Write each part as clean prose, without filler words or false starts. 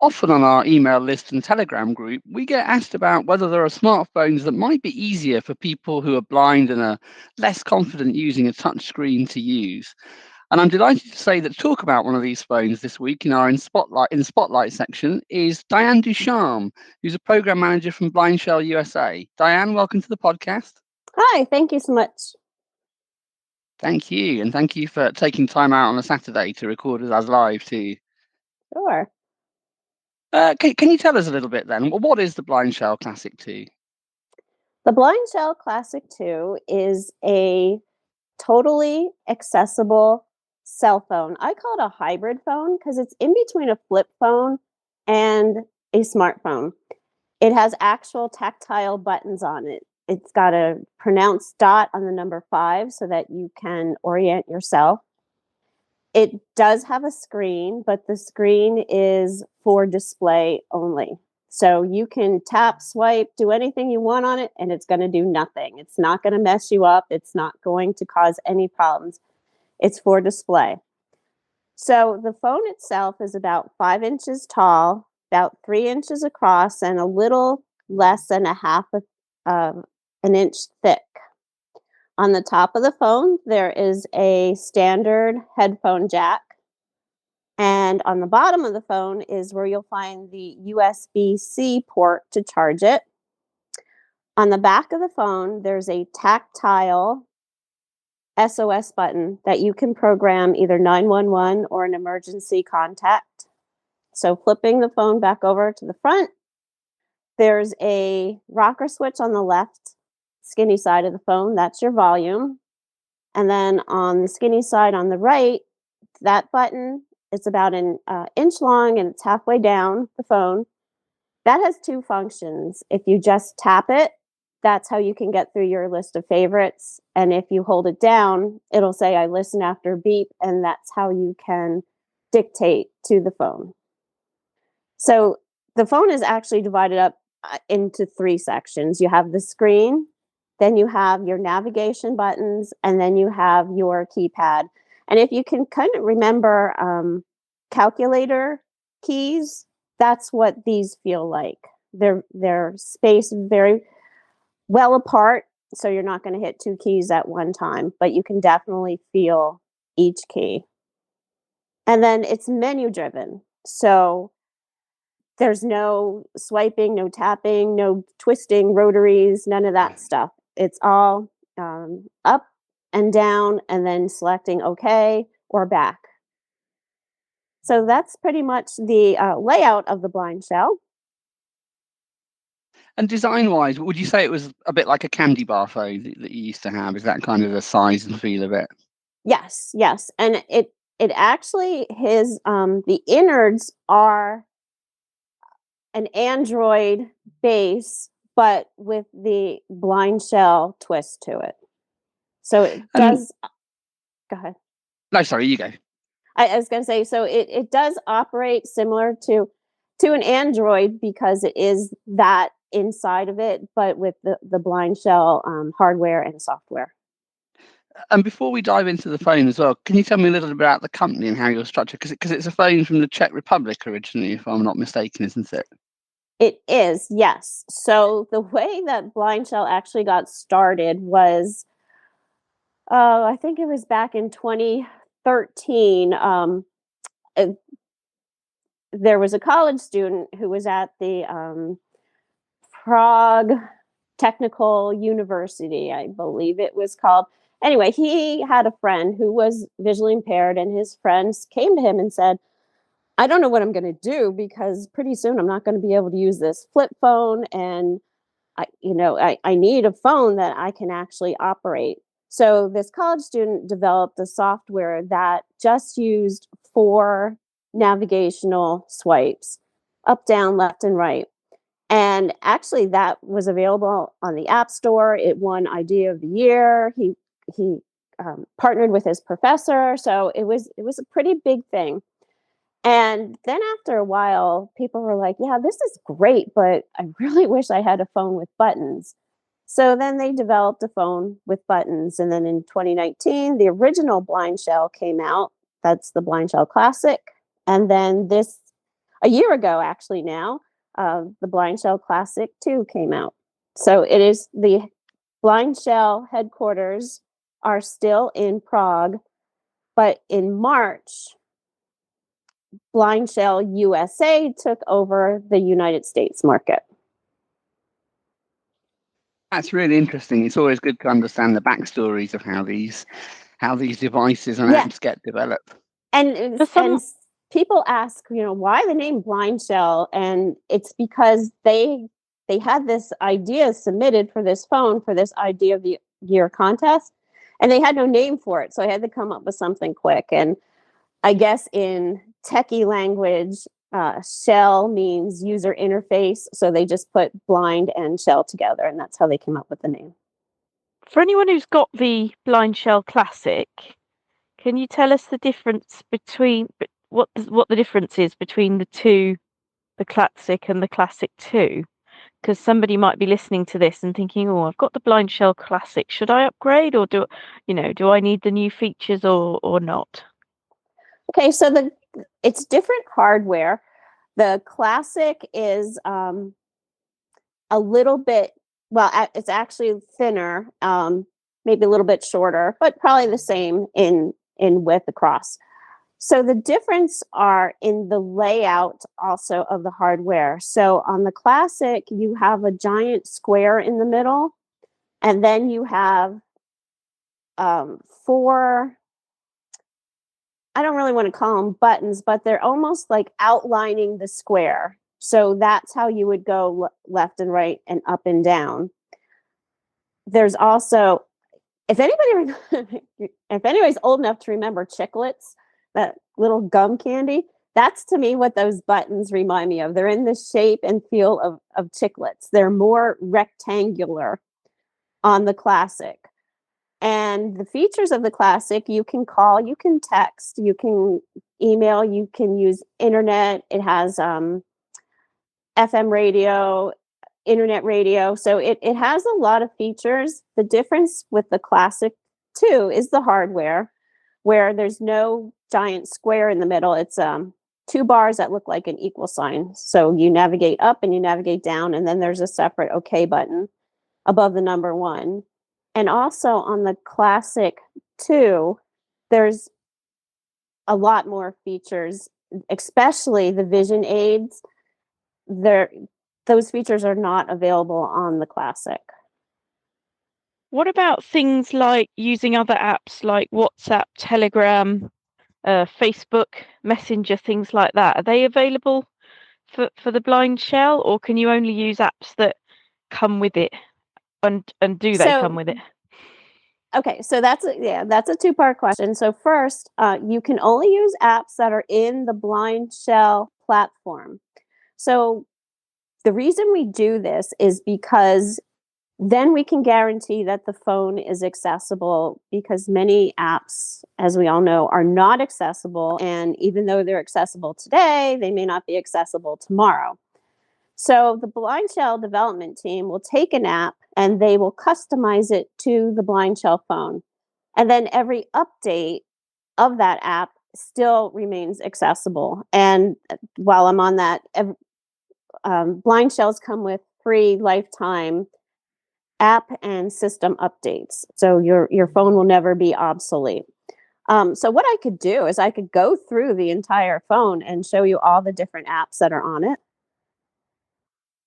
Often on our email list and Telegram group, we get asked about whether there are smartphones that might be easier for people who are blind and are less confident using a touchscreen to use. And I'm delighted to say that to talk about one of these phones this week in our in Spotlight section is Diane Ducharme, who's a program manager from Blindshell USA. Diane, welcome to the podcast. Hi, thank you so much. Thank you, and thank you for taking time out on a Saturday to record with us live too. Sure. Can you tell us a little bit then? What is the Blindshell Classic 2? The Blindshell Classic 2 is a totally accessible cell phone. I call it a hybrid phone because it's in between a flip phone and a smartphone. It has actual tactile buttons on it. It's got a pronounced dot on the number 5 so that you can orient yourself. It does have a screen, but the screen is for display only. So you can tap, swipe, do anything you want on it, and it's going to do nothing. It's not going to mess you up. It's not going to cause any problems. It's for display. So the phone itself is about 5 inches tall, about 3 inches across, and a little less than a half of an inch thick. On the top of the phone, there is a standard headphone jack. And on the bottom of the phone is where you'll find the USB-C port to charge it. On the back of the phone, there's a tactile SOS button that you can program either 911 or an emergency contact. So flipping the phone back over to the front, there's a rocker switch on the left skinny side of the phone. That's your volume. And then on the skinny side on the right, that button, it's about an inch long and it's halfway down the phone. That has 2 functions. If you just tap it, that's how you can get through your list of favorites. And if you hold it down, it'll say, I listen after beep, and that's how you can dictate to the phone. So the phone is actually divided up into 3 sections. You have the screen, then you have your navigation buttons, and then you have your keypad. And if you can kind of remember calculator keys, that's what these feel like. They're spaced very well apart, so you're not going to hit 2 keys at one time, but you can definitely feel each key. And then it's menu driven. So there's no swiping, no tapping, no twisting, rotaries, none of that stuff. It's all up and down and then selecting OK or back. So that's pretty much the layout of the Blindshell. And design-wise, would you say it was a bit like a candy bar phone that you used to have? Is that kind of the size and feel of it? Yes. And it actually, the innards are an Android base, but with the Blindshell twist to it. So it does. Go ahead. No, sorry, you go. I was going to say, so it does operate similar to an Android because it is that inside of it, but with the Blindshell hardware and software. And before we dive into the phone as well, can you tell me a little bit about the company and how you're structured? Because it's a phone from the Czech Republic originally, if I'm not mistaken, isn't it? It is, yes. So the way that Blindshell actually got started was, I think it was back in 2013. There was a college student who was at the Prague Technical University, I believe it was called. Anyway, he had a friend who was visually impaired, and his friends came to him and said, I don't know what I'm going to do because pretty soon I'm not going to be able to use this flip phone, and I need a phone that I can actually operate. So this college student developed a software that just used 4 navigational swipes, up, down, left, and right. And actually that was available on the App Store. It won Idea of the Year. He partnered with his professor. So it was a pretty big thing. And then after a while, people were like, yeah, this is great, but I really wish I had a phone with buttons. So then they developed a phone with buttons. And then in 2019, the original Blindshell came out. That's the Blindshell Classic. And then this a year ago, actually now, the Blindshell Classic 2 came out. So it is the Blindshell headquarters are still in Prague, but in March, Blindshell USA took over the United States market. That's really interesting. It's always good to understand the backstories of how these devices and Yeah. apps get developed. And people ask, why the name Blindshell? And it's because they had this idea submitted for this phone for this idea of the year contest, and they had no name for it, so I had to come up with something quick. And I guess in techie language, shell means user interface, so they just put blind and shell together, and that's how they came up with the name. For anyone who's got the Blindshell Classic, can you tell us the difference between what the difference is between the two, the Classic and the Classic 2? Because somebody might be listening to this and thinking, "Oh, I've got the Blindshell Classic. Should I upgrade, or do I need the new features or not?" Okay, so it's different hardware. The Classic is a little bit, well, it's actually thinner, maybe a little bit shorter, but probably the same in width across. So the difference are in the layout also of the hardware. So on the Classic, you have a giant square in the middle, and then you have 4, I don't really want to call them buttons, but they're almost like outlining the square. So that's how you would go left and right and up and down. There's also, if anybody's old enough to remember Chiclets, that little gum candy, that's to me what those buttons remind me of. They're in the shape and feel of Chiclets. They're more rectangular on the Classic. And the features of the Classic, you can call, you can text, you can email, you can use internet. It has FM radio, internet radio. So it has a lot of features. The difference with the Classic 2 is the hardware, where there's no giant square in the middle. It's 2 bars that look like an equal sign. So you navigate up and you navigate down, and then there's a separate OK button above the number 1. And also on the Classic 2, there's a lot more features, especially the vision aids. Those features are not available on the Classic. What about things like using other apps like WhatsApp, Telegram, Facebook, Messenger, things like that? Are they available for the Blindshell, or can you only use apps that come with it? And do they come with it? Okay, so that's a 2-part question. So first, you can only use apps that are in the Blindshell platform. So the reason we do this is because then we can guarantee that the phone is accessible, because many apps, as we all know, are not accessible. And even though they're accessible today, they may not be accessible tomorrow. So the Blindshell development team will take an app and they will customize it to the Blindshell phone. And then every update of that app still remains accessible. And while I'm on that, Blindshells come with free lifetime app and system updates. So your phone will never be obsolete. So what I could do is I could go through the entire phone and show you all the different apps that are on it.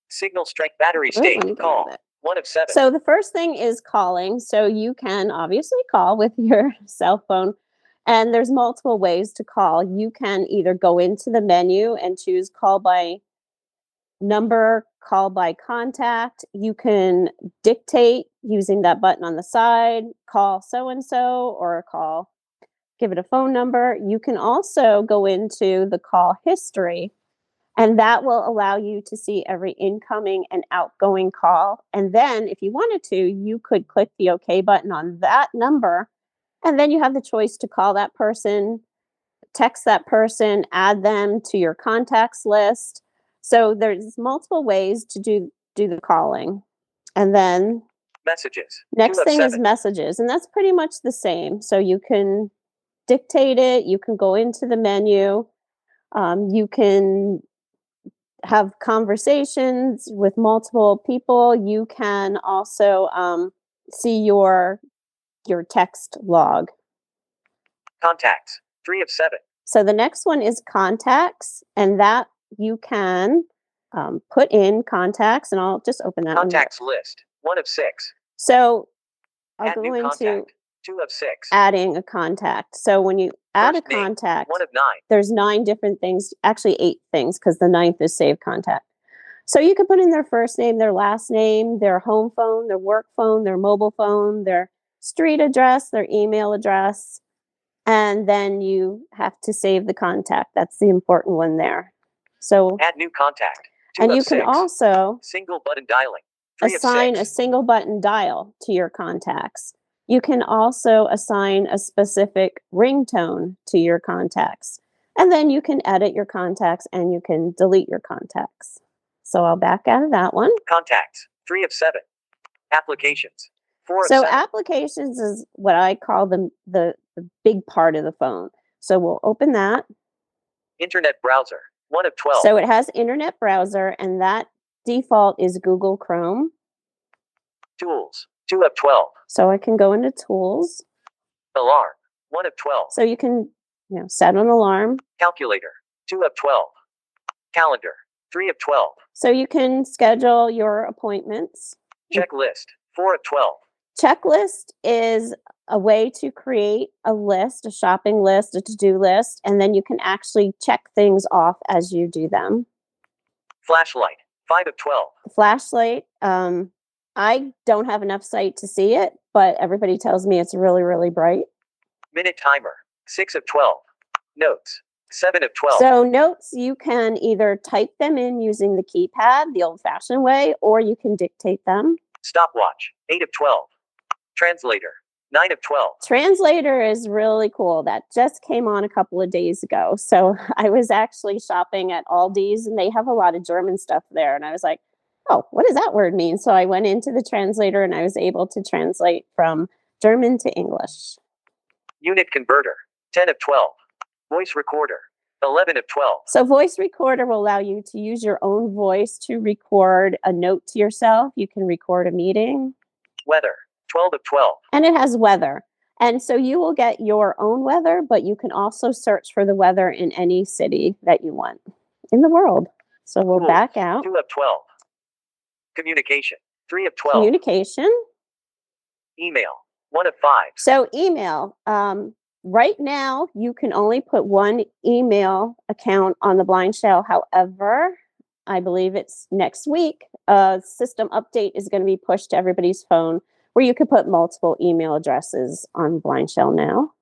Signal strength, battery state, call, 1 of 7. So the first thing is calling. So you can obviously call with your cell phone, and there's multiple ways to call. You can either go into the menu and choose call by number, call by contact. You can dictate using that button on the side, call so-and-so, or give it a phone number. You can also go into the call history, and that will allow you to see every incoming and outgoing call. And then if you wanted to, you could click the OK button on that number. And then you have the choice to call that person, text that person, add them to your contacts list. So there's multiple ways to do the calling. And then messages. Next thing is messages. And that's pretty much the same. So you can dictate it. You can go into the menu. You can have conversations with multiple people. You can also see your text log. Contacts. 3 of 7. So the next one is contacts, and that you can put in contacts, and I'll just open that. Contacts list. 1 of 6. So I'll Add go new into contact. 2 of 6. adding a contact. So when you add First a name, contact, 1 of 9. there's 9 different things, actually 8 things, because the 9th is save contact. So you can put in their first name, their last name, their home phone, their work phone, their mobile phone, their street address, their email address, and then you have to save the contact. That's the important one there. So add new contact. 2 and of you can 6. also Single button dialing. 3 assign of a 6. single button dial to your contacts. You can also assign a specific ringtone to your contacts. And then you can edit your contacts and you can delete your contacts. So I'll back out of that one. Contacts. 3 of 7. Applications. 4 So of 7. applications is what I call the big part of the phone. So we'll open that. Internet browser. 1 of 12. So it has internet browser, and that default is Google Chrome. Tools. 2 of 12. So I can go into tools. Alarm. 1 of 12. So you can set an alarm. Calculator. 2 of 12. Calendar. 3 of 12. So you can schedule your appointments. Checklist. 4 of 12. Checklist is a way to create a list, a shopping list, a to-do list, and then you can actually check things off as you do them. Flashlight. 5 of 12. The flashlight, I don't have enough sight to see it, but everybody tells me it's really, really bright. Minute timer. 6 of 12. Notes. 7 of 12. So notes, you can either type them in using the keypad, the old-fashioned way, or you can dictate them. Stopwatch. 8 of 12. Translator. 9 of 12. Translator is really cool. That just came on a couple of days ago. So I was actually shopping at Aldi's, and they have a lot of German stuff there. And I was like, oh, what does that word mean? So I went into the translator, and I was able to translate from German to English. Unit converter. 10 of 12. Voice recorder. 11 of 12. So voice recorder will allow you to use your own voice to record a note to yourself. You can record a meeting. Weather. 12 of 12. And it has weather. And so you will get your own weather, but you can also search for the weather in any city that you want in the world. So we'll back out. 2 of 12. Communication. 3 of 12. Communication. Email. 1 of 5. So email. Right now, you can only put one email account on the Blindshell. However, I believe it's next week, a system update is going to be pushed to everybody's phone where you could put multiple email addresses on Blindshell now.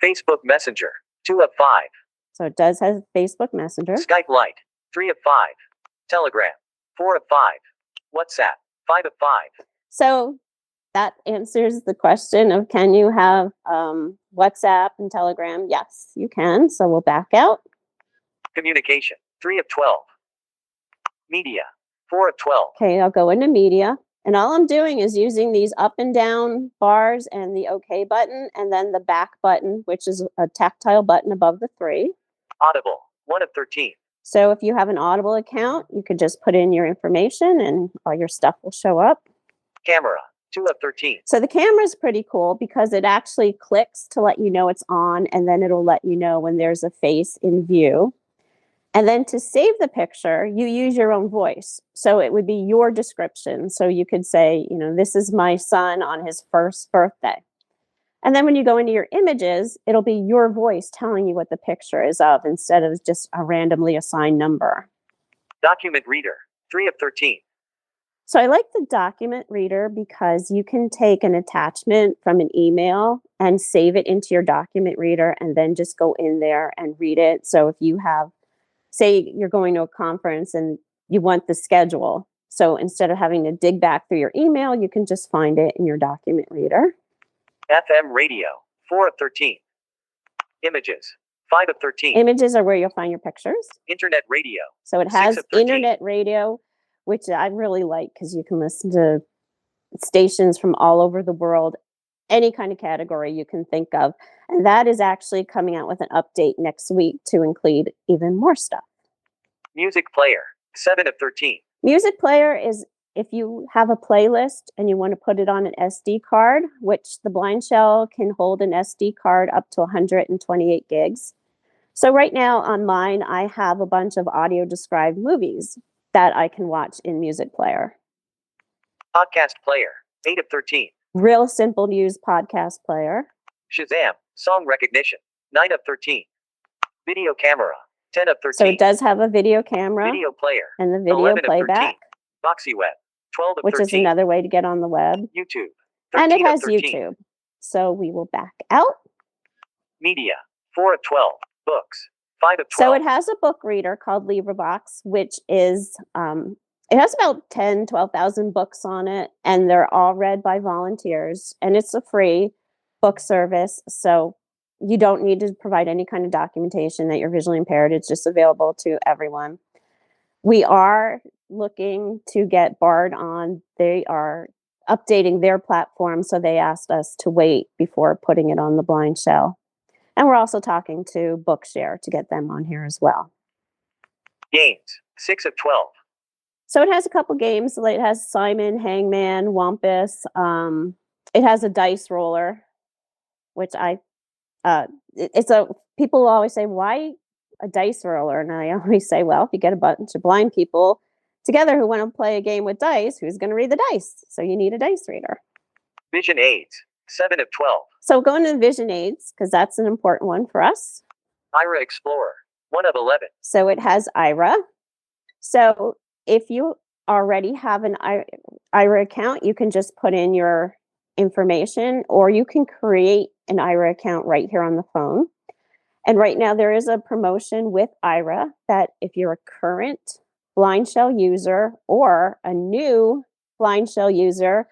Facebook Messenger. 2 of 5. So it does have Facebook Messenger. Skype Lite. 3 of 5. Telegram. 4 of 5. WhatsApp. 5 of 5. So that answers the question of can you have WhatsApp and Telegram? Yes, you can. So we'll back out. Communication. 3 of 12. Media. 4 of 12. Okay, I'll go into media. And all I'm doing is using these up and down bars and the OK button, and then the back button, which is a tactile button above the 3. Audible. 1 of 13. So if you have an Audible account, you could just put in your information and all your stuff will show up. Camera. 2 of 13. So the camera is pretty cool because it actually clicks to let you know it's on, and then it'll let you know when there's a face in view. And then to save the picture, you use your own voice. So it would be your description. So you could say, this is my son on his first birthday. And then when you go into your images, it'll be your voice telling you what the picture is of instead of just a randomly assigned number. Document reader. 3 of 13. So I like the document reader because you can take an attachment from an email and save it into your document reader and then just go in there and read it. So if you have, say you're going to a conference and you want the schedule. So instead of having to dig back through your email, you can just find it in your document reader. FM radio. 4 of 13. Images. 5 of 13. Images are where you'll find your pictures. Internet radio. So it 6 has of 13. internet radio, which I really like because you can listen to stations from all over the world, any kind of category you can think of. And that is actually coming out with an update next week to include even more stuff. Music player. 7 of 13. Music player is if you have a playlist and you want to put it on an SD card, which the Blindshell can hold an SD card up to 128 gigs. So right now on mine, I have a bunch of audio described movies that I can watch in Music Player. Podcast player. 8 of 13. Real simple to use podcast player. Shazam. Song recognition. 9 of 13. Video camera. 10 of 13. So it does have a video camera Video player. and the video 11 of 13. playback, VoxyWeb. 12 of which 13. is another way to get on the web. YouTube. And it 13 of has 13. YouTube. So we will back out. Media. 4 of 12. Books. 5 of 12. So it has a book reader called LibriVox, which is, it has about 10, 12,000 books on it, and they're all read by volunteers. And it's a free book service. So you don't need to provide any kind of documentation that you're visually impaired. It's just available to everyone. We are looking to get Bard on. They are updating their platform, so they asked us to wait before putting it on the Blindshell. And we're also talking to Bookshare to get them on here as well. Games. 6 of 12. So it has a couple games. It has Simon, Hangman, Wampus. It has a dice roller, which people always say, why a dice roller? And I always say, well, if you get a bunch of blind people together who want to play a game with dice, who's going to read the dice? So you need a dice reader. Vision aids. 7 of 12. So going to vision aids, because that's an important one for us. Ira Explorer. 1 of 11. So it has Ira. So if you already have an Ira account, you can just put in your information, or you can create an Ira account right here on the phone. And right now there is a promotion with Ira that if you're a current Blindshell user or a new Blindshell user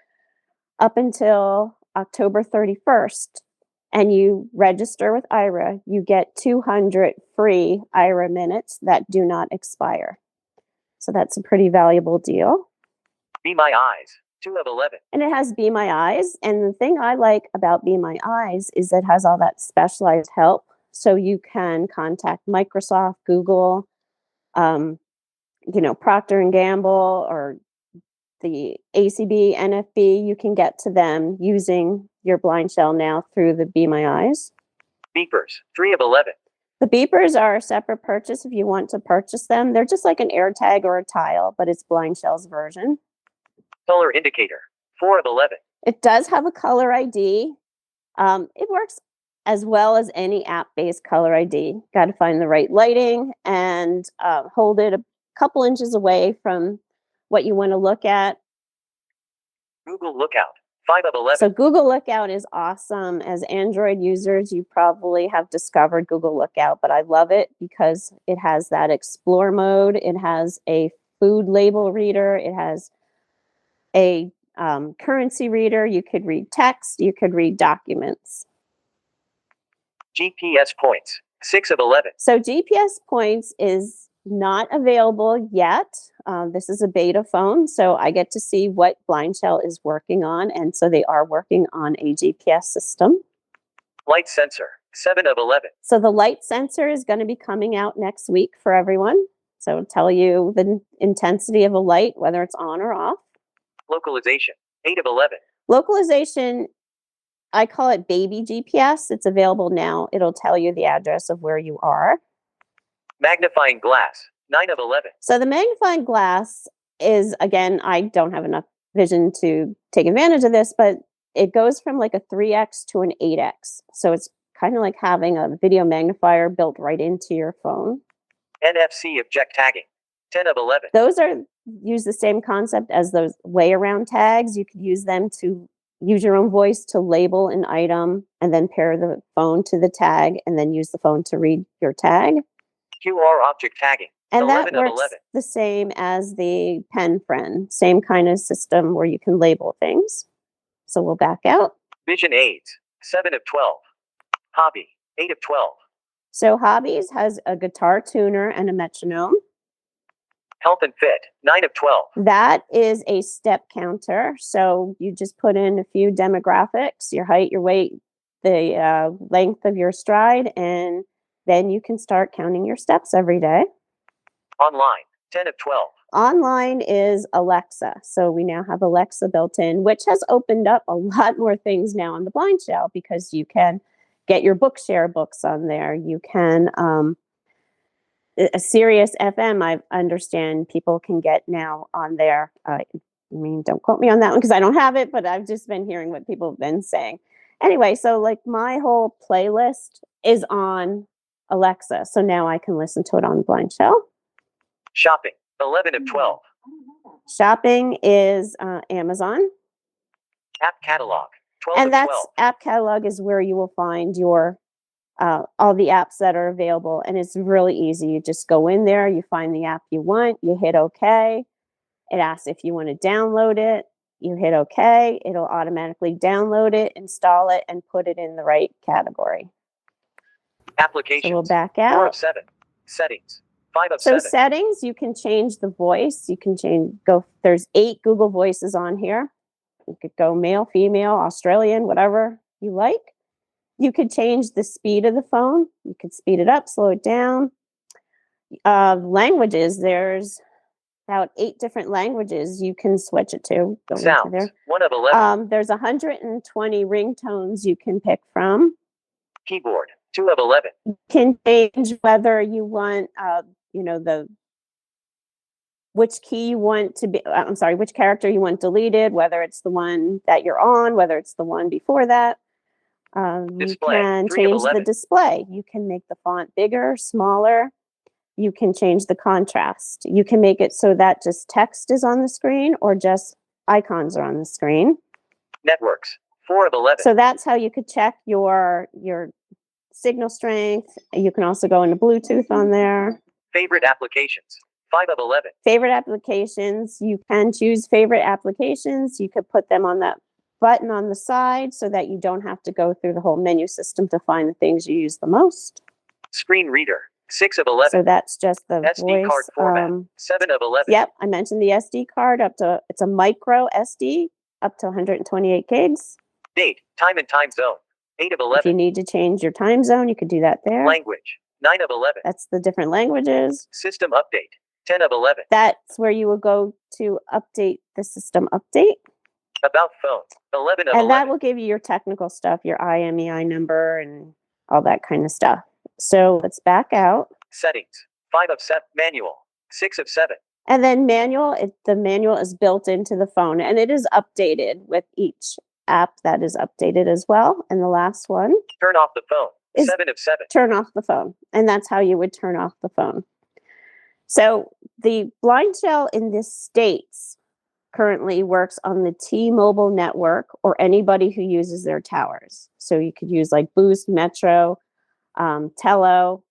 up until October 31st, and you register with Ira, you get 200 free Ira minutes that do not expire. So that's a pretty valuable deal. Be My Eyes. 2 of 11. And it has Be My Eyes. And the thing I like about Be My Eyes is it has all that specialized help. So you can contact Microsoft, Google, Procter & Gamble, or the ACB, NFB. You can get to them using your Blindshell now through the Be My Eyes. Beepers. 3 of 11. The beepers are a separate purchase if you want to purchase them. They're just like an AirTag or a Tile, but it's Blindshell's version. Color indicator. 4 of 11. It does have a color ID. It works as well as any app-based color ID. Got to find the right lighting and hold it a couple inches away from what you want to look at. Google Lookout. 5 of 11. So Google Lookout is awesome. As Android users, you probably have discovered Google Lookout, but I love it because it has that explore mode. It has a food label reader. It has a currency reader. You could read text. You could read documents. GPS points. 6 of 11. So GPS points is not available yet. This is a beta phone, so I get to see what Blindshell is working on, and so they are working on a GPS system. Light sensor. 7 of 11. So the light sensor is going to be coming out next week for everyone. So it'll tell you the intensity of a light, whether it's on or off. Localization. 8 of 11. Localization, I call it baby GPS. It's available now. It'll tell you the address of where you are. Magnifying glass. 9 of 11. So the magnifying glass is, again, I don't have enough vision to take advantage of this, but it goes from like a 3x to an 8x. So it's kind of like having a video magnifier built right into your phone. NFC object tagging. 10 of 11. Those use the same concept as those way around tags. You could use them to use your own voice to label an item and then pair the phone to the tag and then use the phone to read your tag. QR object tagging. And that 11 of works 11. the same as the Pen Friend, same kind of system where you can label things. So we'll back out. Vision aids. 7 of 12. Hobby. 8 of 12. So Hobbies has a guitar tuner and a metronome. Health and fit. 9 of 12. That is a step counter. So you just put in a few demographics, your height, your weight, the length of your stride, and then you can start counting your steps every day. Online. 10 of 12. Online is Alexa. So we now have Alexa built in, which has opened up a lot more things now on the Blindshell because you can get your Bookshare books on there. You can, a Sirius FM, I understand people can get now on there. I mean, don't quote me on that one because I don't have it, but I've just been hearing what people have been saying. Anyway, so like my whole playlist is on Alexa. So now I can listen to it on the Blindshell. Shopping, 11 of 12. Shopping is Amazon. App catalog, 12 And of that's 12. app catalog is where you will find your all the apps that are available. And it's really easy. You just go in there, you find the app you want, you hit OK. It asks if you want to download it. You hit OK. It'll automatically download it, install it, and put it in the right category. Applications, So we'll back 4 out. of 7. Settings, 5 of So 7. settings, you can change the voice. You can there's 8 Google Voices on here. You could go male, female, Australian, whatever you like. You could change the speed of the phone. You could speed it up, slow it down. Languages, there's about 8 different languages you can switch it to. Go into Sounds, there. 1 of 11. There's 120 ringtones you can pick from. Keyboard, 2 of 11. You can change whether you want, which key you want to be, which character you want deleted, whether it's the one that you're on, whether it's the one before that. You Display, can 3 of change the 11. display. You can make the font bigger, smaller. You can change the contrast. You can make it so that just text is on the screen or just icons are on the screen. Networks, 4 of 11. So that's how you could check your signal strength. You can also go into Bluetooth on there. Favorite applications, 5 of 11. Favorite applications, you can choose favorite applications. You could put them on that button on the side so that you don't have to go through the whole menu system to find the things you use the most. Screen reader, 6 of 11. So that's just the SD voice. card format, 7 of 11. Yep, I mentioned the SD card it's a micro SD up to 128 gigs. Date, time and time zone, 8 of If you 11. need to change your time zone, you could do that there. Language, 9 of 11. That's the different languages. System update, 10 of 11. That's where you will go to update the system update. About phone, 11 of And 11. that will give you your technical stuff, your IMEI number and all that kind of stuff. So let's back out. Settings, 5 of 7. Manual, 6 of 7. And then the manual is built into the phone and it is updated with each app that is updated as well. And the last one Turn off the phone, is 7 of 7. turn off the phone. And that's how you would turn off the phone. So the Blindshell in the States currently works on the T-Mobile network or anybody who uses their towers. So you could use like Boost, Metro, Tello.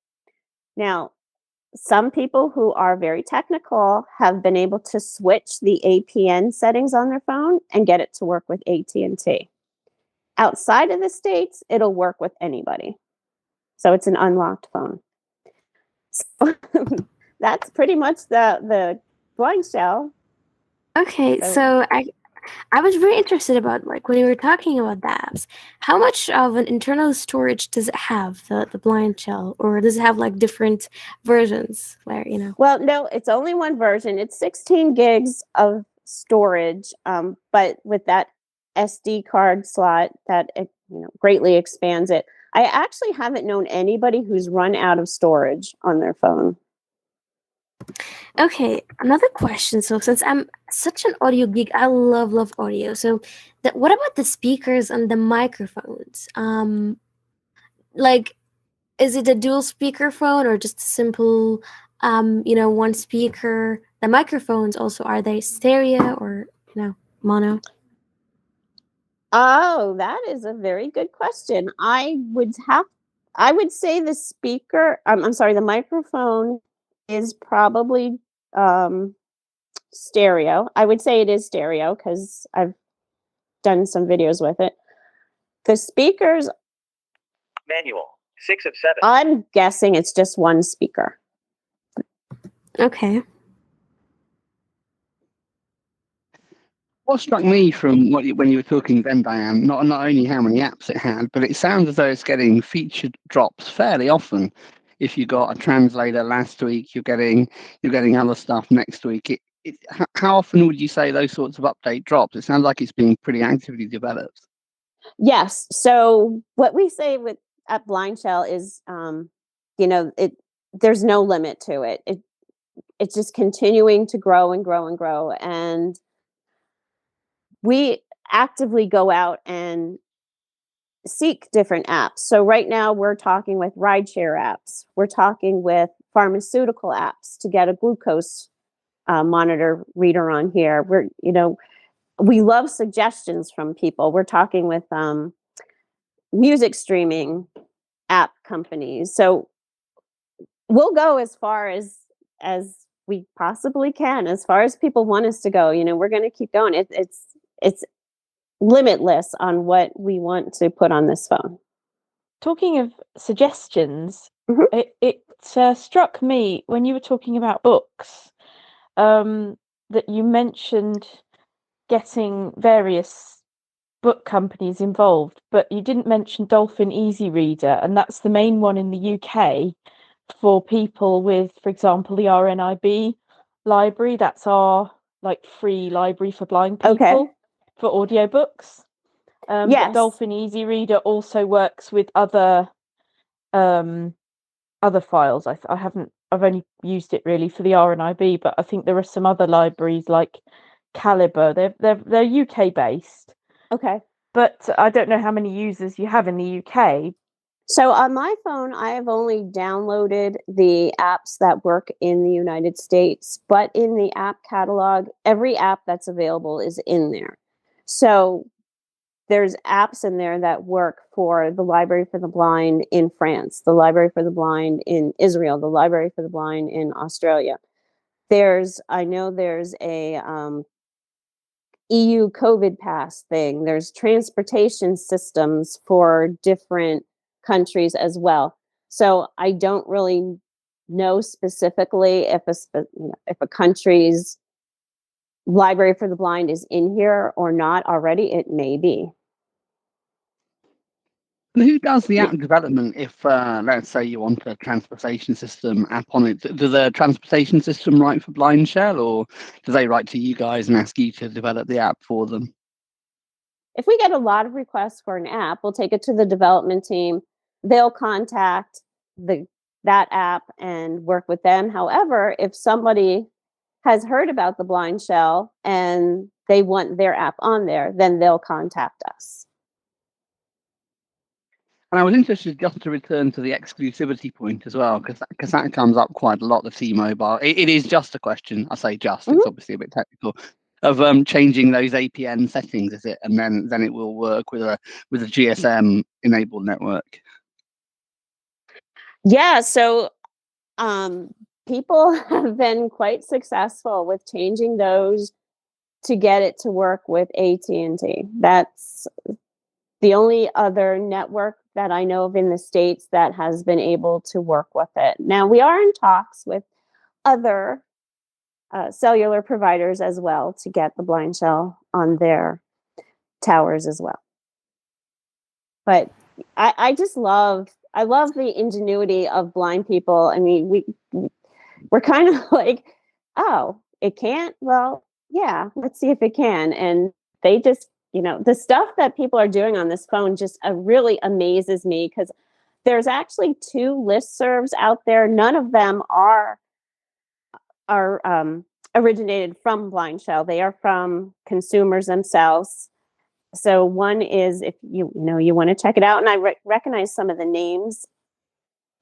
Now, some people who are very technical have been able to switch the APN settings on their phone and get it to work with AT&T. Outside of the States, it'll work with anybody. So it's an unlocked phone. So that's pretty much the Blindshell. Okay, so I was very interested about like when you were talking about the apps. How much of an internal storage does it have, the Blindshell, or does it have like different versions where Well, no, it's only one version. It's 16 gigs of storage, but with that SD card slot that it greatly expands it. I actually haven't known anybody who's run out of storage on their phone. Okay, another question. So since I'm such an audio geek, I love audio. So what about the speakers and the microphones? Like, is it a dual speaker phone or just a simple, one speaker? The microphones also, are they stereo or, mono? Oh, that is a very good question. I would say the speaker, the microphone is probably stereo. I would say it is stereo because I've done some videos with it. The speakers, Manual, 6 of 7. I'm guessing it's just one speaker. Okay. What struck me from when you were talking then, Diane, not only how many apps it had, but it sounds as though it's getting featured drops fairly often. if you got a translator last week, you're getting other stuff next week. How often would you say those sorts of update drops? It sounds like it's being pretty actively developed. Yes. So what we say at Blindshell is, there's no limit to it. It's just continuing to grow and grow and grow. And we actively go out and seek different apps. So right now we're talking with rideshare apps. We're talking with pharmaceutical apps to get a glucose monitor reader on here. We love suggestions from people. We're talking with music streaming app companies. So we'll go as far as we possibly can, as far as people want us to go. We're going to keep going. It's limitless on what we want to put on this phone. Talking of suggestions, Mhm. it struck me when you were talking about books that you mentioned getting various book companies involved, but you didn't mention Dolphin Easy Reader, and that's the main one in the UK for people with, for example, the RNIB library. That's our free library for blind people. Okay. For audiobooks. But Yes. Dolphin Easy Reader also works with other files. I've only used it really for the RNIB, but I think there are some other libraries like Calibre. They're UK based. Okay. But I don't know how many users you have in the UK. So on my phone, I have only downloaded the apps that work in the United States, but in the app catalog, every app that's available is in there. So there's apps in there that work for the Library for the Blind in France, the Library for the Blind in Israel, the Library for the Blind in Australia. I know there's a EU COVID pass thing. There's transportation systems for different countries as well. So I don't really know specifically if a country's Library for the Blind is in here or not already. It may be. And who does the app development if, let's say, you want a transportation system app on it? Does the transportation system write for Blindshell, or do they write to you guys and ask you to develop the app for them? If we get a lot of requests for an app, we'll take it to the development team. They'll contact that app and work with them. However, if somebody has heard about the Blindshell and they want their app on there, then they'll contact us. And I was interested just to return to the exclusivity point as well, because that comes up quite a lot, the T-Mobile. It is just a question. I say just, it's obviously a bit technical, of changing those APN settings, is it? And then it will work with a GSM enabled network. Yeah, so people have been quite successful with changing those to get it to work with AT&T. That's the only other network that I know of in the States that has been able to work with it. Now, we are in talks with other cellular providers as well to get the Blindshell on their towers as well. But I love the ingenuity of blind people. I mean, we're kind of like, oh, it can't? Well, yeah, let's see if it can. And they just, the stuff that people are doing on this phone just really amazes me, because there's actually 2 listservs out there. None of them are originated from Blindshell. They are from consumers themselves. So one is, if you want to check it out, and I recognize some of the names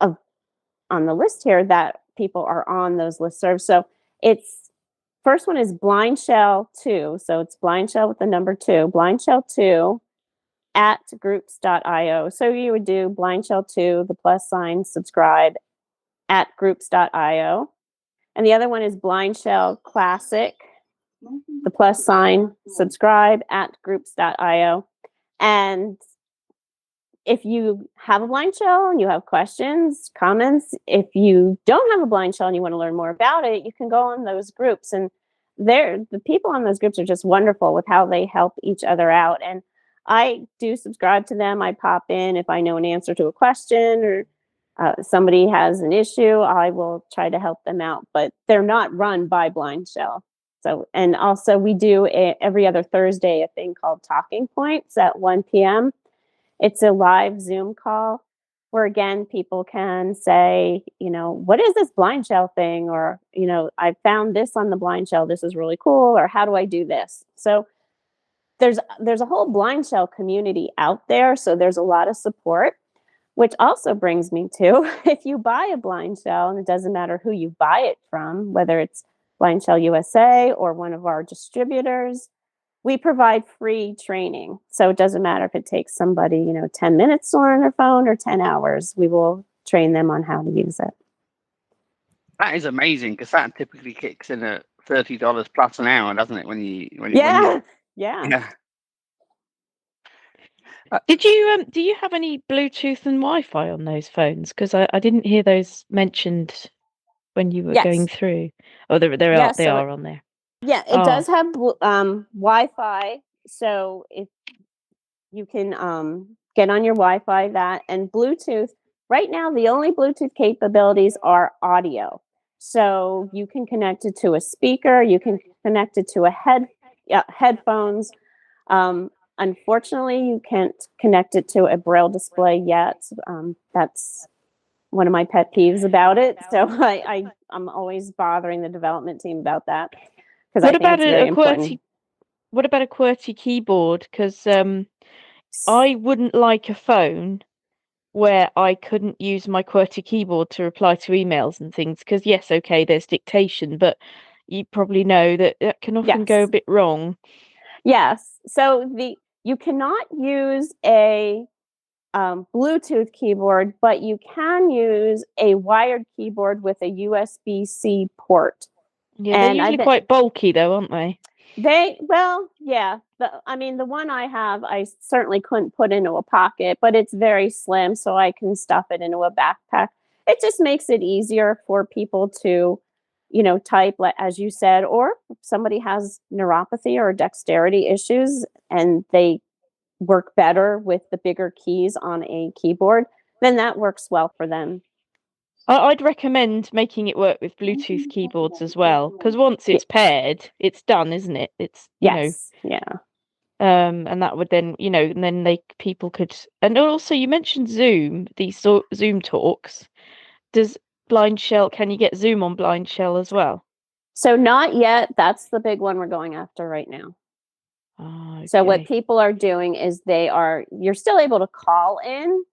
on the list here that people are on those listservs. So it's first one is Blindshell 2. So it's Blindshell with the number 2, Blindshell 2 at groups.io. So you would do Blindshell 2, the +, subscribe at groups.io. And the other one is Blindshell Classic, the +, subscribe at groups.io. And if you have a Blindshell and you have questions, comments, if you don't have a Blindshell and you want to learn more about it, you can go on those groups. And the people on those groups are just wonderful with how they help each other out. And I do subscribe to them. I pop in if I know an answer to a question, or somebody has an issue, I will try to help them out, but they're not run by Blindshell. So, and also we do every other Thursday a thing called Talking Points at 1 p.m. It's a live Zoom call where, again, people can say, what is this Blindshell thing? Or, I found this on the Blindshell. This is really cool. Or how do I do this? So there's a whole Blindshell community out there. So there's a lot of support, which also brings me to, if you buy a Blindshell, and it doesn't matter who you buy it from, whether it's Blindshell USA or one of our distributors, we provide free training. So it doesn't matter if it takes somebody, 10 minutes to learn their phone or 10 hours. We will train them on how to use it. That is amazing, because that typically kicks in at $30 plus an hour, doesn't it? When you Yeah. Did you do you have any Bluetooth and Wi-Fi on those phones? Because I didn't hear those mentioned when you were going through. Oh, they are on there. Yeah, it does have Wi-Fi, so if you can get on your Wi-Fi that, and Bluetooth. Right now, the only Bluetooth capabilities are audio. So you can connect it to a speaker, you can connect it to headphones. Unfortunately, you can't connect it to a Braille display yet. That's one of my pet peeves about it. So I'm always bothering the development team about that, because I think it's very important. What about a QWERTY keyboard? Because I wouldn't like a phone where I couldn't use my QWERTY keyboard to reply to emails and things. Because yes, okay, there's dictation, but you probably know that can often go a bit wrong. Yes. So you cannot use a Bluetooth keyboard, but you can use a wired keyboard with a USB-C port. Yeah, they're usually quite bulky, though, aren't they? Yeah. The one I have, I certainly couldn't put into a pocket, but it's very slim, so I can stuff it into a backpack. It just makes it easier for people to, type, as you said, or if somebody has neuropathy or dexterity issues and they work better with the bigger keys on a keyboard, then that works well for them. I'd recommend making it work with Bluetooth keyboards as well, because once it's paired, it's done, isn't it? It's yeah. And that would then, and then people could, and also you mentioned Zoom, these Zoom talks. Does Blindshell? Can you get Zoom on Blindshell as well? So not yet. That's the big one we're going after right now. Oh, okay. So what people are doing is you're still able to call in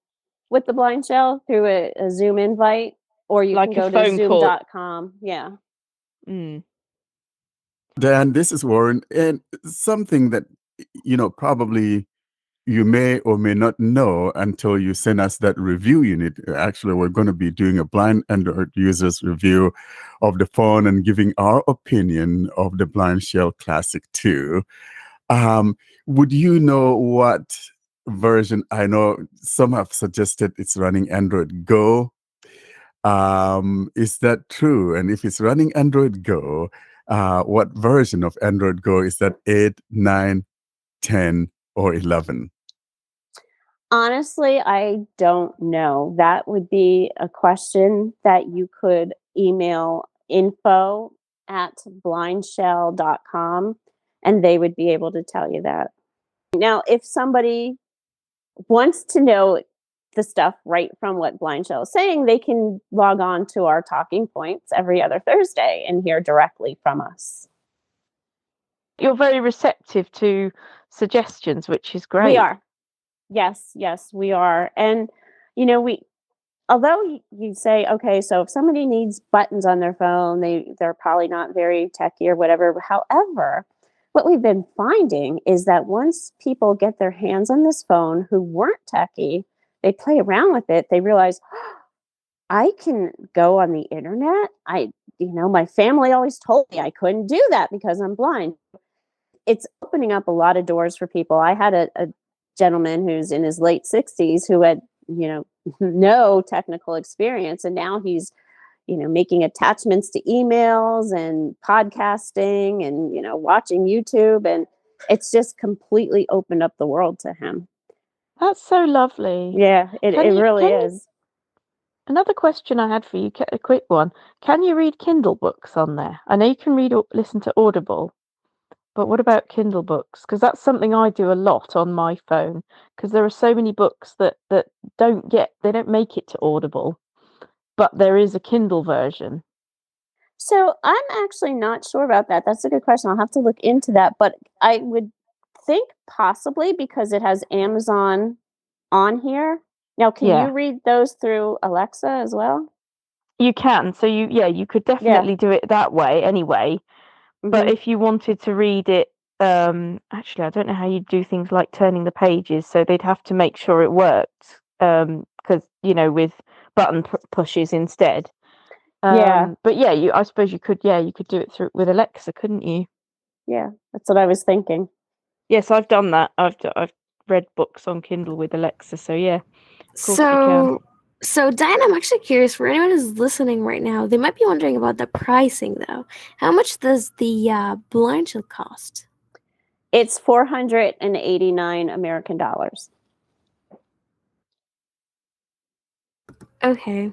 with the Blindshell through a Zoom invite, or you can go to zoom.com. Yeah. Dan, this is Warren, and something that probably you may or may not know until you send us that review unit. Actually, we're going to be doing a blind Android users review of the phone and giving our opinion of the Blindshell Classic 2. Would you know what version? I know some have suggested it's running Android Go. Is that true? And if it's running Android Go, what version of Android Go is that? 8, 9, 10, or 11? Honestly, I don't know. That would be a question that you could email info@blindshell.com, and they would be able to tell you that. Now, if somebody wants to know the stuff right from what Blindshell is saying, they can log on to our talking points every other Thursday and hear directly from us. You're very receptive to suggestions, which is great. We are. Yes, we are. And, although you say, okay, so if somebody needs buttons on their phone, they're probably not very techy or whatever. However, what we've been finding is that once people get their hands on this phone who weren't techy, they play around with it, they realize, I can go on the internet. My family always told me I couldn't do that because I'm blind. It's opening up a lot of doors for people. I had a gentleman who's in his late 60s who had, no technical experience. And now he's, making attachments to emails and podcasting and, watching YouTube. And it's just completely opened up the world to him. That's so lovely. Yeah, it really is. Another question I had for you, a quick one. Can you read Kindle books on there? I know you can listen to Audible, but what about Kindle books? Because that's something I do a lot on my phone. Because there are so many books that don't make it to Audible, but there is a Kindle version. So I'm actually not sure about that. That's a good question. I'll have to look into that. But I would think possibly because it has Amazon on here. Now, can Yeah. you read those through Alexa as well? You can. So you could definitely do it that way anyway. But if you wanted to read it, actually, I don't know how you do things like turning the pages. So they'd have to make sure it worked, because with button pushes instead. But yeah, I suppose you could. Yeah, you could do it with Alexa, couldn't you? Yeah, that's what I was thinking. Yes, I've done that. I've read books on Kindle with Alexa. So yeah, of course you can. So, Diane, I'm actually curious for anyone who's listening right now. They might be wondering about the pricing, though. How much does the Blindshell cost? It's 489 American dollars. Okay.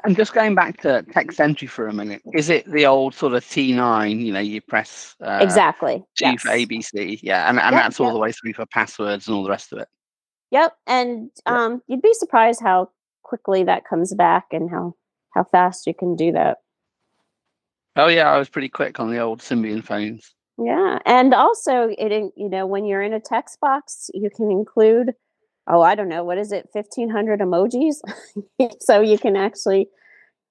And just going back to text entry for a minute, is it the old sort of T9? You press Exactly. 2 for ABC, yeah, and Yep, that's all yep. the way through for passwords and all the rest of it. Yep, and you'd be surprised how quickly that comes back and how fast you can do that. Oh yeah, I was pretty quick on the old Symbian phones. Yeah, and also when you're in a text box, you can include, I don't know, what is it, 1,500 emojis? So you can actually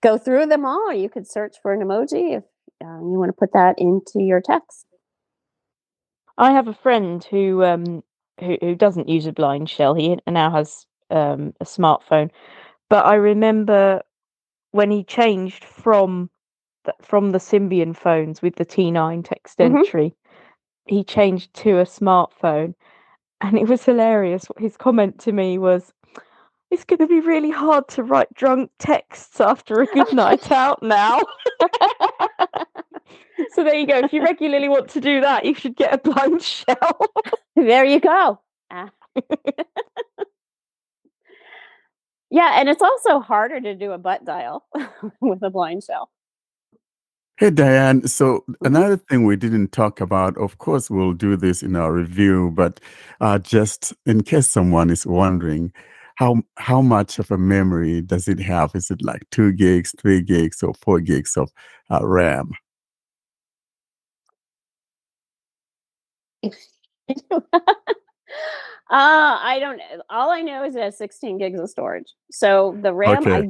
go through them all. You could search for an emoji if you want to put that into your text. I have a friend who doesn't use a Blindshell. He now has a smartphone, but I remember when he changed from the Symbian phones with the T9 text entry, he changed to a smartphone, and it was hilarious. His comment to me was, "It's going to be really hard to write drunk texts after a good night out now." So there you go. If you regularly want to do that, you should get a Blindshell. There you go. Yeah, and it's also harder to do a butt dial with a Blindshell. Hey, Diane. So another thing we didn't talk about, of course, we'll do this in our review, but just in case someone is wondering, how much of a memory does it have? Is it like 2 gigs, 3 gigs, or 4 gigs of RAM? I don't know. All I know is it has 16 gigs of storage. So the RAM, Okay.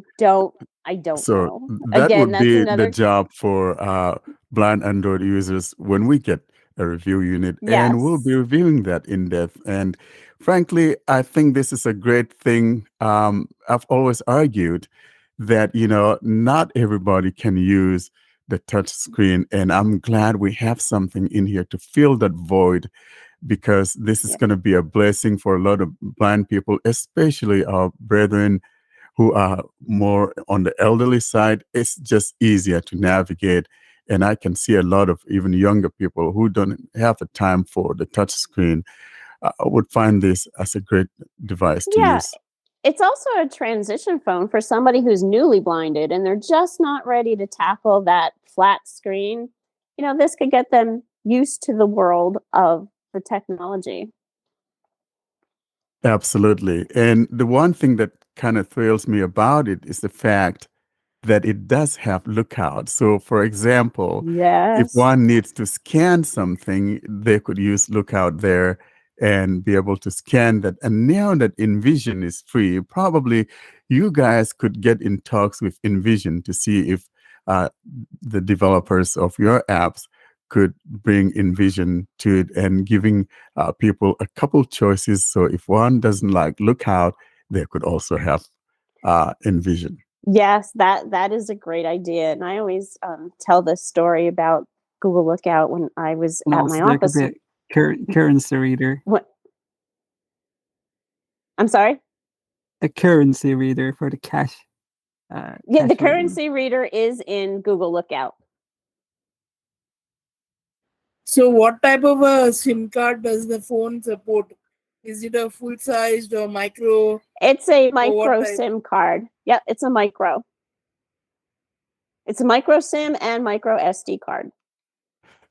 I don't So know. that Again, would that's be another the job for blind Android users when we get a review unit, and we'll be Yes. reviewing that in depth. And frankly, I think this is a great thing. I've always argued that not everybody can use the touch screen, and I'm glad we have something in here to fill that void, because this is going to be a blessing for a lot of blind people, especially our brethren who are more on the elderly side. It's just easier to navigate. And I can see a lot of even younger people who don't have the time for the touch screen would find this as a great device to use. It's also a transition phone for somebody who's newly blinded and they're just not ready to tackle that flat screen. This could get them used to the world of the technology. Absolutely. And the one thing that kind of thrills me about it is the fact that it does have lookout. So, for example, if one needs to scan something, they could use lookout there and be able to scan that. And now that InVision is free, probably you guys could get in talks with InVision to see if the developers of your apps could bring InVision to it, and giving people a couple choices. So if one doesn't like Lookout, they could also have InVision. Yes, that is a great idea. And I always tell this story about Google Lookout when I was at my office. There could be a currency reader. What? I'm sorry? A currency reader for the cash. The currency reader is in Google Lookout. So what type of a SIM card does the phone support? Is it a full sized or micro? It's a Or what micro type? SIM card. Yep, it's a micro. It's a micro SIM and micro SD card.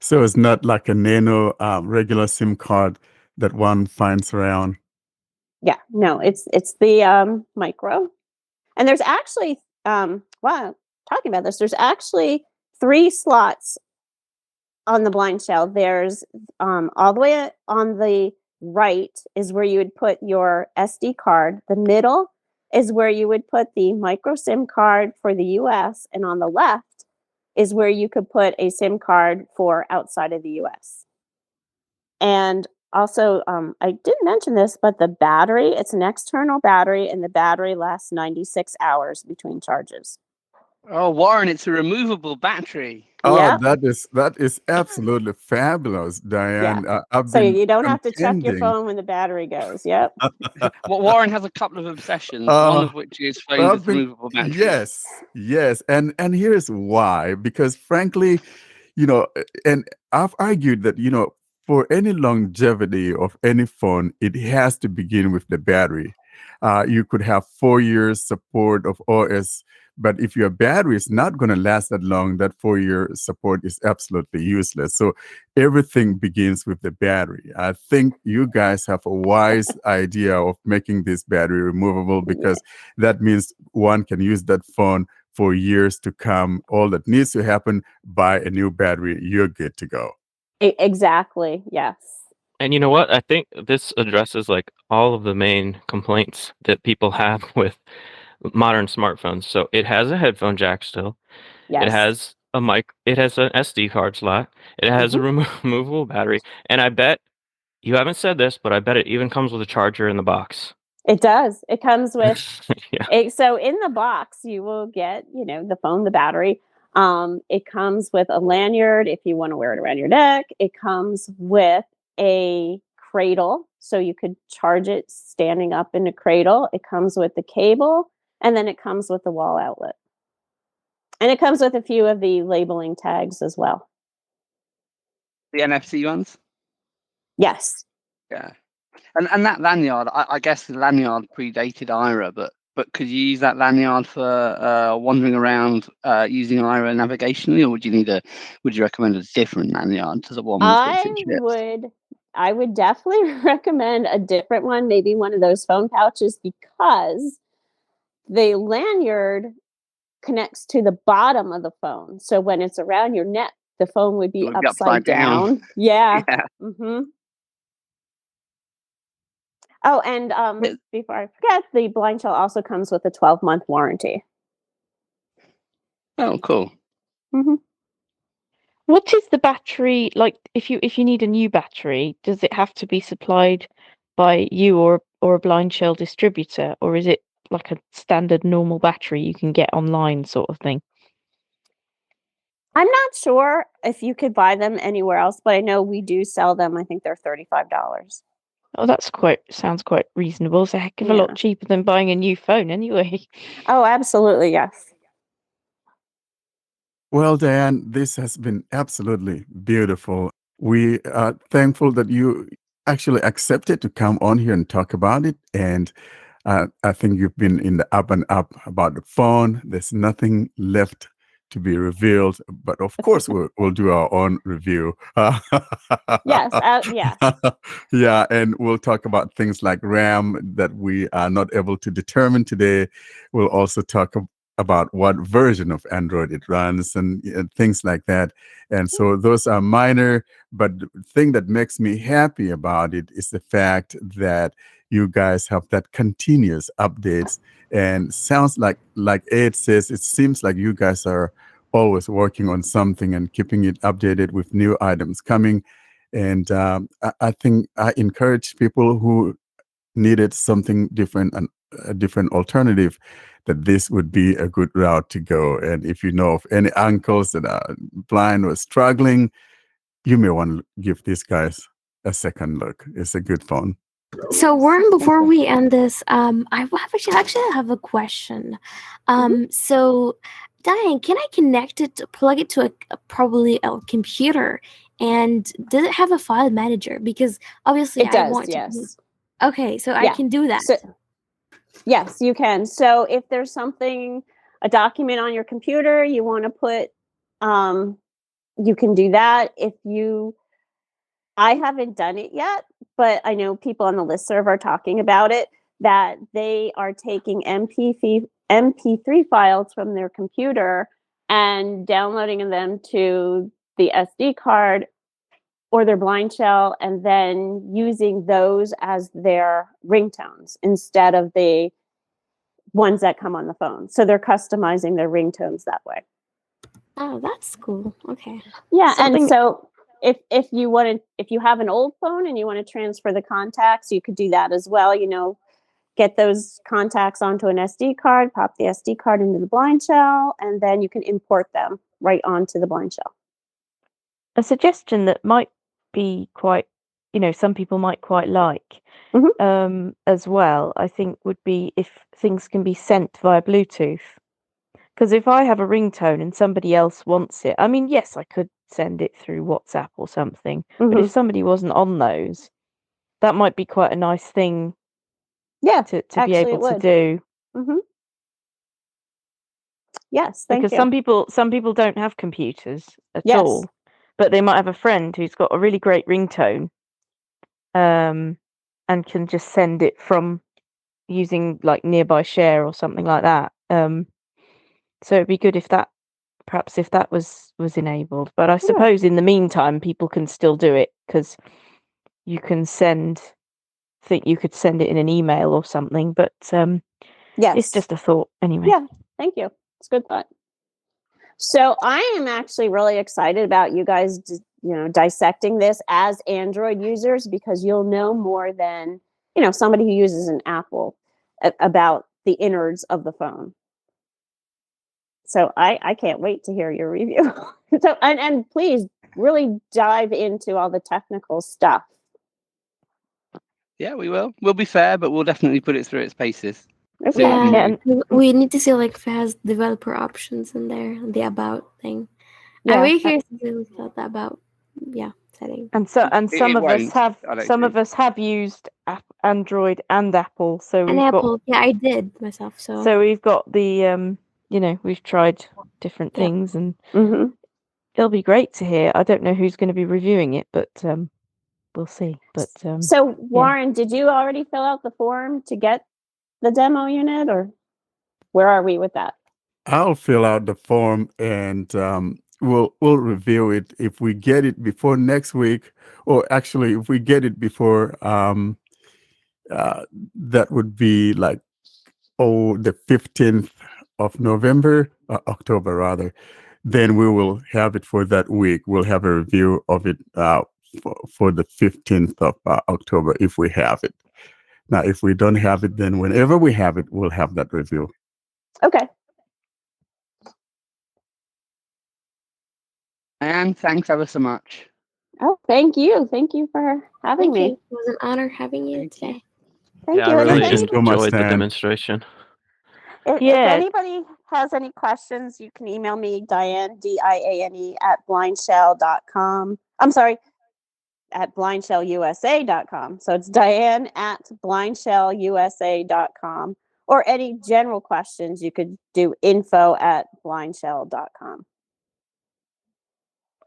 So it's not like a nano regular SIM card that one finds around. Yeah, no, it's the micro. And there's actually wow, talking about this, there's actually 3 slots on the Blindshell. There's all the way on the right is where you would put your SD card. The middle is where you would put the micro SIM card for the US, and on the left is where you could put a SIM card for outside of the US. And also, I didn't mention this, but the battery, it's an external battery, and the battery lasts 96 hours between charges. Oh, Warren, it's a removable battery. Oh, Yep. that is absolutely fabulous, Diane. I've So been you don't have to check your contending. phone when the battery goes. Yep. Well, Warren has a couple of obsessions, one of which is phones I've with been, removable batteries. yes, and here's why. Because frankly, and I've argued that for any longevity of any phone, it has to begin with the battery. You could have 4 years support of OS, but if your battery is not going to last that long, that 4-year support is absolutely useless. So everything begins with the battery. I think you guys have a wise idea of making this battery removable, because that means one can use that phone for years to come. All that needs to happen, buy a new battery, you're good to go. Exactly. Yes. And you know what? I think this addresses like all of the main complaints that people have with modern smartphones. So it has a headphone jack still. Yes. It has a mic. It has an SD card slot. It has a removable battery. And I bet you haven't said this, but I bet it even comes with a charger in the box. It does. It comes with Yeah. so in the box you will get, the phone, the battery. It comes with a lanyard if you want to wear it around your neck. It comes with a cradle, so you could charge it standing up in a cradle. It comes with the cable, and then it comes with the wall outlet. And it comes with a few of the labeling tags as well. The NFC ones? Yes. Yeah. And that lanyard, I guess the lanyard predated IRA, but could you use that lanyard for wandering around using IRA navigationally, or would you recommend a different lanyard to the one with I would definitely recommend a different one, maybe one of those phone pouches, because the lanyard connects to the bottom of the phone. So when it's around your neck, the phone would be upside down. Yeah. Mm-hmm. Oh, and before I forget, the Blindshell also comes with a 12-month warranty. Oh, cool. Mm-hmm. What is the battery like? If you need a new battery, does it have to be supplied by you or a Blindshell distributor, or is it like a standard normal battery you can get online sort of thing? I'm not sure if you could buy them anywhere else, but I know we do sell them. I think they're $35. Oh, sounds quite reasonable. It's a heck of a lot cheaper than buying a new phone anyway. Oh, absolutely, yes. Well, Diane, this has been absolutely beautiful. We are thankful that you actually accepted to come on here and talk about it. And I think you've been in the up and up about the phone. There's nothing left to be revealed, but of course we'll do our own review. Yes, yeah. Yeah, and we'll talk about things like RAM that we are not able to determine today. We'll also talk about what version of Android it runs and things like that. And so those are minor, but the thing that makes me happy about it is the fact that you guys have that continuous updates. And sounds like Ed says, it seems like you guys are always working on something and keeping it updated with new items coming. And I think I encourage people who needed something different and a different alternative, that this would be a good route to go. And if you know of any uncles that are blind or struggling, you may want to give these guys a second look. It's a good phone. So Warren, before we end this, I actually have a question. So Diane, can I plug it to probably a computer? And does it have a file manager? Because obviously it does, yes. Okay, so I Yeah. can do that. So, yes, you can. So if there's a document on your computer you want to put, you can do that. I haven't done it yet, but I know people on the listserv are talking about it, that they are taking MP3 files from their computer and downloading them to the SD card or their Blindshell, and then using those as their ringtones instead of the ones that come on the phone. So they're customizing their ringtones that way. Oh, that's cool. Okay. Yeah, Something- and so if you have an old phone and you want to transfer the contacts, you could do that as well. Get those contacts onto an SD card, pop the SD card into the Blindshell, and then you can import them right onto the Blindshell. A suggestion that might be quite, some people might quite like, as well, I think, would be if things can be sent via Bluetooth. Because if I have a ringtone and somebody else wants it, I mean, yes, I could send it through WhatsApp or something. But if somebody wasn't on those, that might be quite a nice thing. Yeah, to be able to do. Yes, thank because you. some people don't have computers at Yes. all, but they might have a friend who's got a really great ringtone, and can just send it from using like Nearby Share or something like that. So it'd be good if that was enabled. But I suppose in the meantime, people can still do it because you can you could send it in an email or something. But Yes. it's just a thought anyway. Yeah, thank you. It's a good thought. So I am actually really excited about you guys, dissecting this as Android users, because you'll know more than, somebody who uses an Apple about the innards of the phone. So I can't wait to hear your review. So and please really dive into all the technical stuff. Yeah, we will. We'll be fair, but we'll definitely put it through its paces. Okay. Yeah, we need to see like if it has developer options in there, the about thing. Yeah. I'm really curious to see about the about setting. And some It of us won't, have I don't some of think. us have used Android and Apple, so And we've Apple, yeah, I did myself. so we've got the we've tried different Yeah. things, and Mhm. it'll be great to hear. I don't know who's going to be reviewing it, but we'll see. But So Warren, did you already fill out the form to get the demo unit, or where are we with that? I'll fill out the form and we'll review it. If we get it before next week, or actually if we get it before that would be like the 15th of November, October rather, then we will have it for that week. We'll have a review of it for the 15th of October if we have it. Now, if we don't have it, then whenever we have it, we'll have that review. Okay. And thanks ever so much. Oh, thank you. Thank you for having me. It was an honor having you today. Thank Yeah, you. I And really Thank you so much, enjoyed the Dan. demonstration. If Yeah. anybody has any questions, you can email me, Diane, Diane, at blindshell.com. I'm sorry, at blindshellusa.com. So it's Diane at blindshellusa.com. Or any general questions, you could do info at blindshell.com.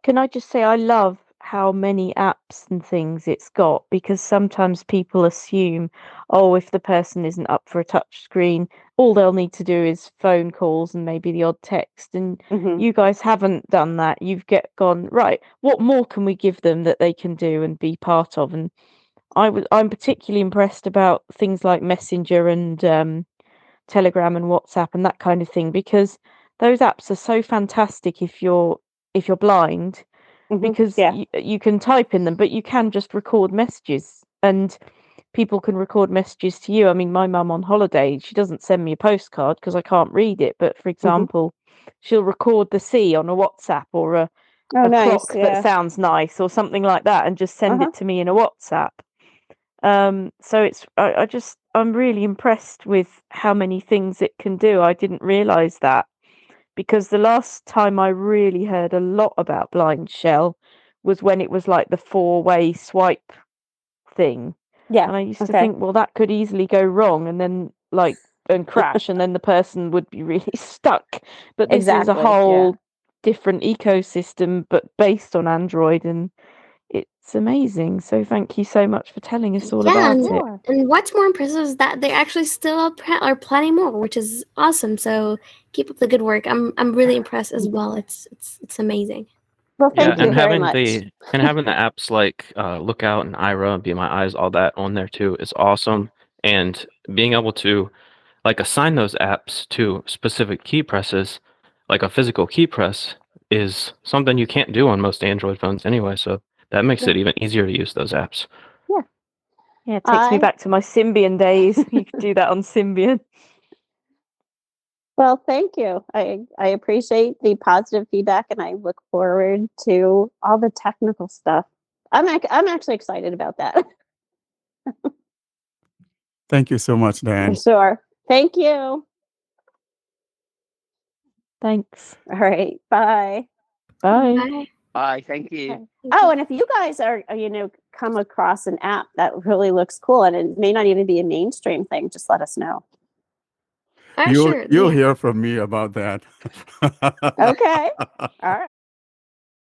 can I just say I love how many apps and things it's got, because sometimes people assume, oh, if the person isn't up for a touch screen, all they'll need to do is phone calls and maybe the odd text. And you guys haven't done that. You've gone, right, what more can we give them that they can do and be part of? And I'm particularly impressed about things like Messenger and Telegram and WhatsApp and that kind of thing, because those apps are so fantastic if you're blind, because you can type in them, but you can just record messages, and people can record messages to you. I mean, my mum on holiday, she doesn't send me a postcard because I can't read it, but for example, she'll record the sea on a WhatsApp, or a clock that sounds nice or something like that, and just send it to me in a WhatsApp. So I'm really impressed with how many things it can do. I didn't realize that, because the last time I really heard a lot about Blindshell was when it was like the 4-way swipe thing. Yeah. And I used to okay. think, well, that could easily go wrong and then and crash, and then the person would be really stuck. But this is a Exactly, yeah. whole different ecosystem, but based on Android, and it's amazing. So thank you so much for telling us all about it. And what's more impressive is that they actually still are planning more, which is awesome. So keep up the good work. I'm really impressed as well. It's amazing. Well, thank you and very having much. having the apps like Lookout and Ira and Be My Eyes, all that on there too is awesome. And being able to assign those apps to specific key presses, like a physical key press, is something you can't do on most Android phones anyway. So that makes it even easier to use those apps. Yeah, it takes me back to my Symbian days. You could do that on Symbian. Well, thank you. I appreciate the positive feedback, and I look forward to all the technical stuff. I'm actually excited about that. Thank you so much, Diane. Sure. Thank you. Thanks. All right. Bye. Bye. Bye. Bye. Thank you. Oh, and if you guys are, come across an app that really looks cool, and it may not even be a mainstream thing, just let us know. You'll hear from me about that. Okay. All right.